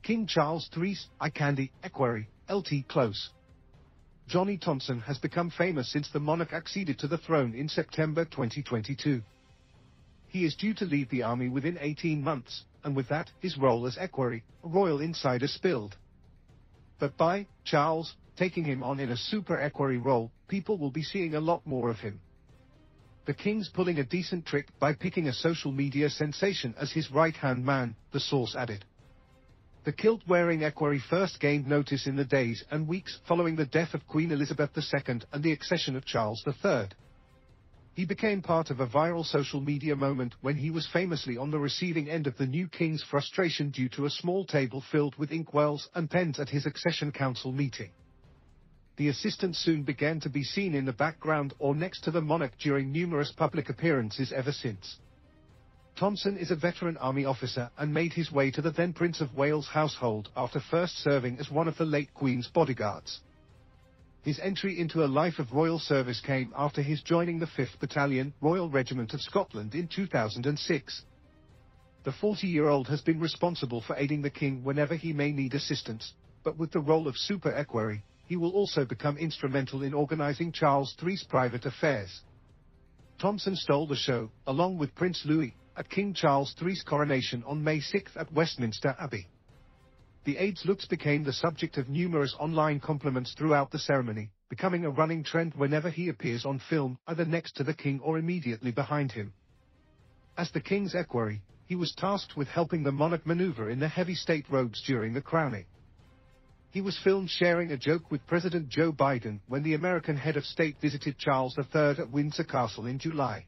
King Charles III's equerry, LT Close. Johnny Thompson has become famous since the monarch acceded to the throne in September 2022. He is due to leave the army within 18 months, and with that, his role as equerry, a royal insider spilled. But by Charles taking him on in a super equerry role, people will be seeing a lot more of him. The king's pulling a decent trick by picking a social media sensation as his right-hand man, the source added. The kilt-wearing equerry first gained notice in the days and weeks following the death of Queen Elizabeth II and the accession of Charles III. He became part of a viral social media moment when he was famously on the receiving end of the new king's frustration due to a small table filled with inkwells and pens at his accession council meeting. The assistant soon began to be seen in the background or next to the monarch during numerous public appearances ever since. Thompson is a veteran army officer and made his way to the then Prince of Wales household after first serving as one of the late Queen's bodyguards. His entry into a life of royal service came after his joining the 5th Battalion, Royal Regiment of Scotland in 2006. The 40-year-old has been responsible for aiding the king whenever he may need assistance, but with the role of super equerry, he will also become instrumental in organizing Charles III's private affairs. Thompson stole the show, along with Prince Louis, at King Charles III's coronation on May 6 at Westminster Abbey. The Aide's looks became the subject of numerous online compliments throughout the ceremony, becoming a running trend whenever he appears on film, either next to the king or immediately behind him. As the king's equerry, he was tasked with helping the monarch maneuver in the heavy state robes during the crowning. He was filmed sharing a joke with President Joe Biden when the American head of state visited Charles III at Windsor Castle in July.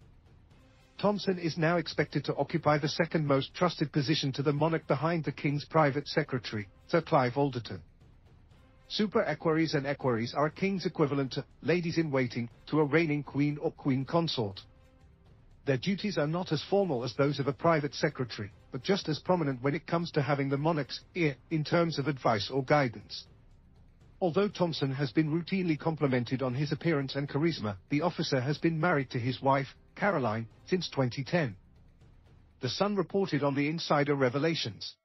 Thompson is now expected to occupy the second most trusted position to the monarch behind the king's private secretary, Sir Clive Alderton. Super equerries and equerries are a king's equivalent to ladies-in-waiting to a reigning queen or queen consort. Their duties are not as formal as those of a private secretary, but just as prominent when it comes to having the monarch's ear in terms of advice or guidance. Although Thompson has been routinely complimented on his appearance and charisma, the officer has been married to his wife, Caroline, since 2010. The Sun reported on the insider revelations.